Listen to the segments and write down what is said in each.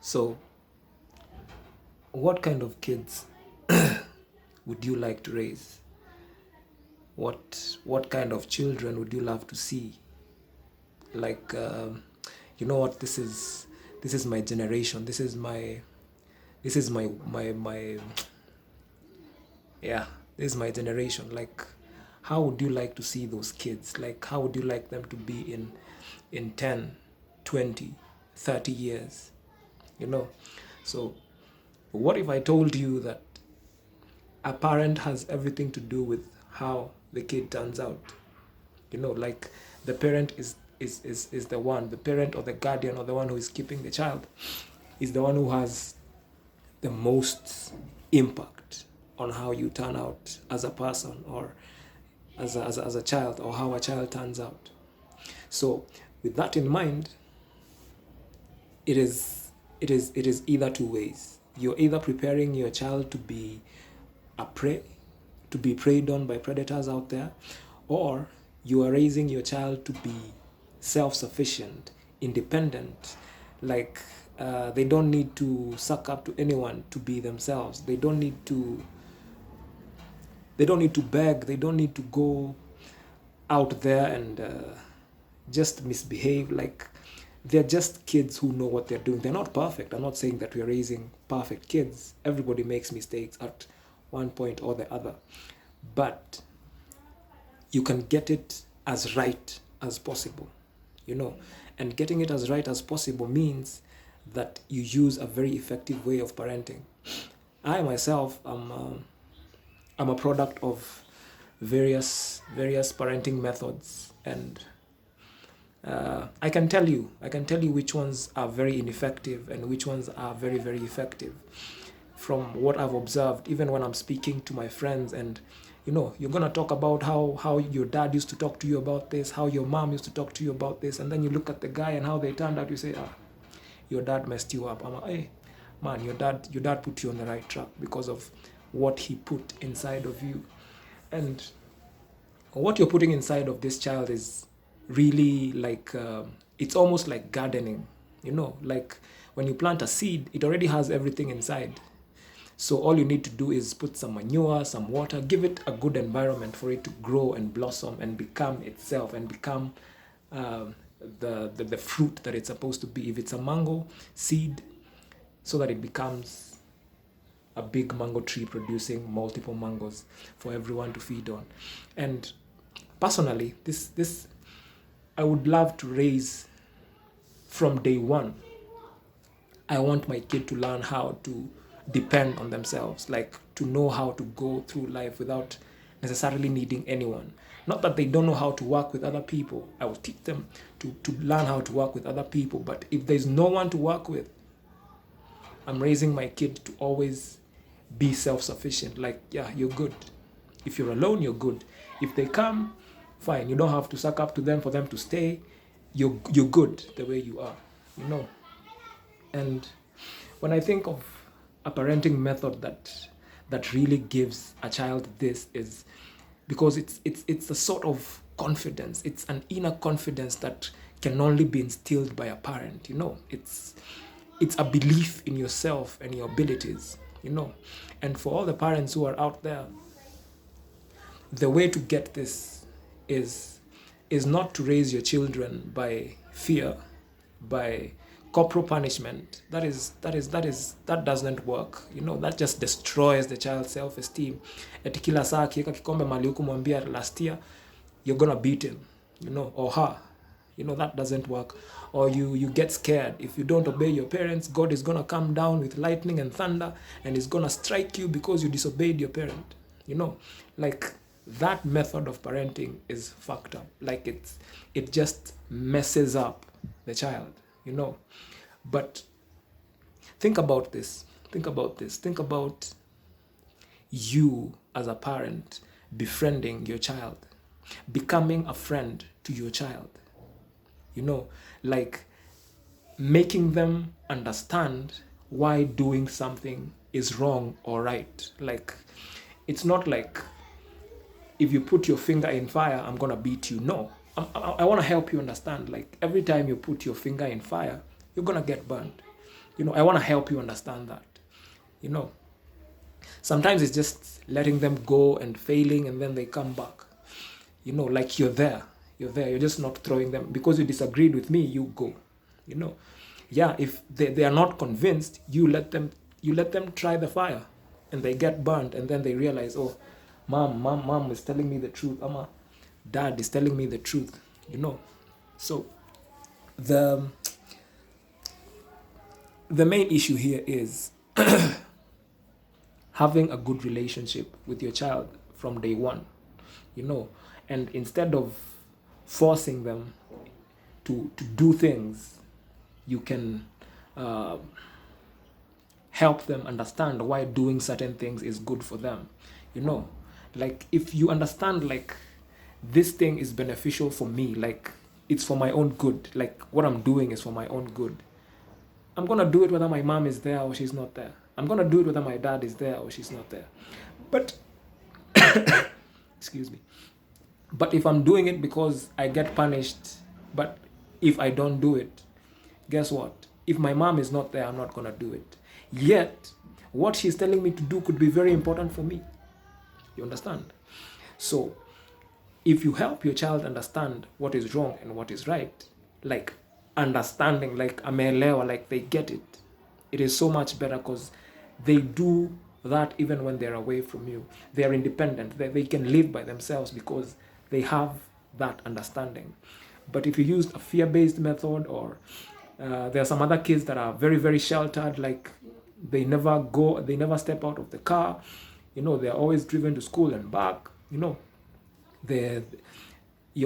So, what kind of kids would you like to raise? What kind of children would you love to see? Like, you know what? This is my generation. This is my yeah. This is my generation. Like, how would you like to see those kids? Like, how would you like them to be in 10, 20, 30 years? You know. So, what if I told you that a parent has everything to do with how the kid turns out? Like, the parent is the parent or the guardian or the one who is keeping the child is the one who has the most impact on how you turn out as a person, or as a child, or how a child turns out. So with that in mind, it is either two ways. You're either preparing your child to be a prey, to be preyed on by predators out there, or you are raising your child to be self-sufficient, independent. Like, they don't need to suck up to anyone to be themselves. They don't need to beg. They don't need to go out there and just misbehave. Like, they're just kids who know what they're doing. They're not perfect. I'm not saying that we're raising perfect kids. Everybody makes mistakes at one point or the other. But you can get it as right as possible, And getting it as right as possible means that you use a very effective way of parenting. I myself I'm a product of various parenting methods, and I can tell you which ones are very ineffective and which ones are very, very effective from what I've observed, even when I'm speaking to my friends. And you're gonna talk about how your dad used to talk to you about this, how your mom used to talk to you about this, and then you look at the guy and how they turned out. You say, your dad messed you up. I'm like, hey, man, your dad put you on the right track because of what he put inside of you. And what you're putting inside of this child is really like, it's almost like gardening. Like, when you plant a seed, it already has everything inside. So all you need to do is put some manure, some water, give it a good environment for it to grow and blossom and become itself, and become the fruit that it's supposed to be. If it's a mango seed, so that it becomes a big mango tree producing multiple mangoes for everyone to feed on. And personally, this I would love to raise from day one. I want my kid to learn how to depend on themselves, like to know how to go through life without necessarily needing anyone. Not that they don't know how to work with other people. I will teach them to learn how to work with other people. But if there's no one to work with, I'm raising my kid to always be self-sufficient. Like, yeah, you're good. If you're alone, you're good. If they come, fine. You don't have to suck up to them for them to stay. You're good the way you are, you know. And when I think of a parenting method that really gives a child this, is because it's a sort of confidence. It's an inner confidence that can only be instilled by a parent. It's a belief in yourself and your abilities. And for all the parents who are out there, the way to get this is not to raise your children by fear, by corporal punishment. That doesn't work. That just destroys the child's self-esteem. Eti kila saa akiweka kikombe mali huku mwambia last year you're gonna beat him, or her. That doesn't work. Or you get scared. If you don't obey your parents, God is gonna come down with lightning and thunder and is gonna strike you because you disobeyed your parent. Like, that method of parenting is fucked up. Like, it just messes up the child. But think about this. Think about this. Think about you as a parent befriending your child, becoming a friend to your child. Like, making them understand why doing something is wrong or right. Like, it's not like, if you put your finger in fire, I'm gonna beat you. No, I want to help you understand. Like, every time you put your finger in fire, you're gonna get burned. I want to help you understand that. You know, sometimes it's just letting them go and failing and then they come back. Like you're there. You're there. You're just not throwing them. Because you disagreed with me, you go. You know. Yeah, if they are not convinced, you let them try the fire and they get burnt and then they realize, oh, mom is telling me the truth. Dad is telling me the truth. So the main issue here is having a good relationship with your child from day one, and instead of forcing them to do things, you can help them understand why doing certain things is good for them. Like if you understand, like, this thing is beneficial for me, like it's for my own good, like what I'm doing is for my own good, I'm gonna do it whether my mom is there or she's not there. I'm gonna do it whether my dad is there or she's not there. But excuse me. But if I'm doing it because I get punished, but if I don't do it, guess what? If my mom is not there, I'm not gonna do it. Yet, what she's telling me to do could be very important for me. You understand? So, if you help your child understand what is wrong and what is right, like understanding, like ameelewa, like they get it, it is so much better because they do that even when they're away from you. They are independent. They can live by themselves because they have that understanding. But if you use a fear-based method, or there are some other kids that are very, very sheltered, like they never step out of the car, they're always driven to school and back, you're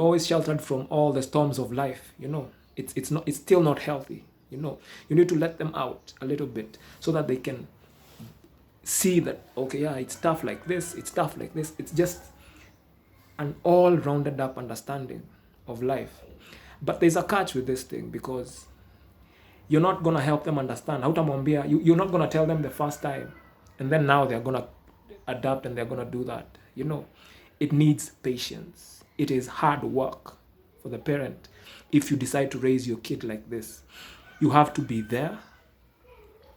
always sheltered from all the storms of life. It's still not healthy. You need to let them out a little bit so that they can see that, okay, yeah, it's tough like this, it's tough like this. It's just an all-rounded up understanding of life. But there's a catch with this thing, because you're not going to help them understand. You're not going to tell them the first time, and then now they're going to adapt and they're going to do that. It needs patience. It is hard work for the parent if you decide to raise your kid like this. You have to be there,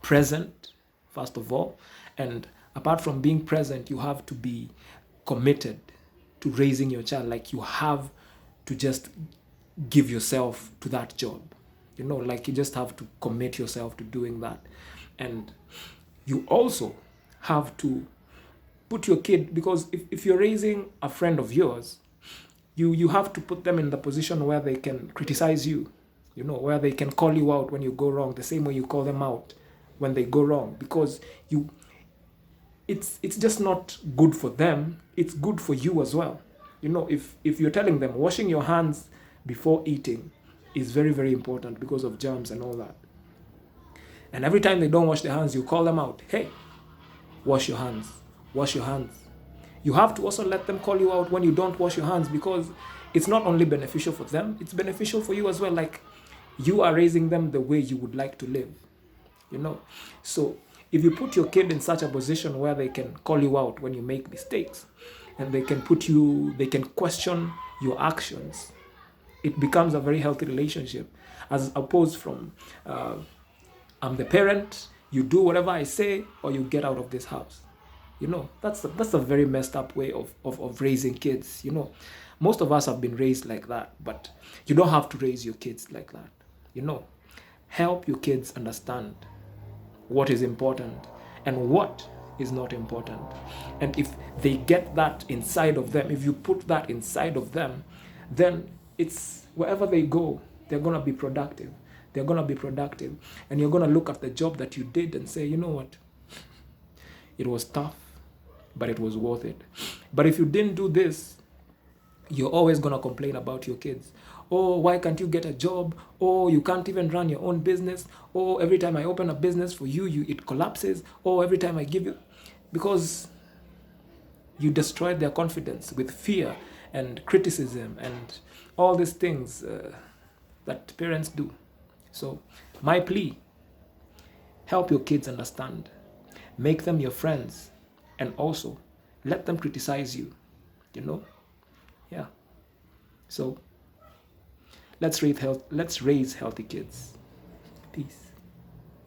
present, first of all. And apart from being present, you have to be committed to raising your child. Like you have to just give yourself to that job. Like you just have to commit yourself to doing that. And you also have to put your kid, because if you're raising a friend of yours, you have to put them in the position where they can criticize you, where they can call you out when you go wrong, the same way you call them out when they go wrong, because it's just not good for them, it's good for you as well. If you're telling them washing your hands before eating is very, very important because of germs and all that, and every time they don't wash their hands, you call them out, hey, wash your hands. You have to also let them call you out when you don't wash your hands, because it's not only beneficial for them, it's beneficial for you as well. Like you are raising them the way you would like to live. So if you put your kid in such a position where they can call you out when you make mistakes, and they can question your actions, it becomes a very healthy relationship, as opposed from I'm the parent, you do whatever I say or you get out of this house. That's a very messed up way of raising kids. Most of us have been raised like that, but you don't have to raise your kids like that. Help your kids understand what is important and what is not important. And if they get that inside of them, if you put that inside of them, then it's wherever they go, they're going to be productive. And you're going to look at the job that you did and say, you know what? It was tough, but it was worth it. But if you didn't do this, you're always going to complain about your kids. Oh, why can't you get a job? Oh, you can't even run your own business. Oh, every time I open a business for you, it collapses. Oh, every time I give you... Because you destroyed their confidence with fear and criticism and all these things that parents do. So, my plea, help your kids understand. Make them your friends. And also, let them criticize you. Yeah. So, let's raise healthy kids. Peace.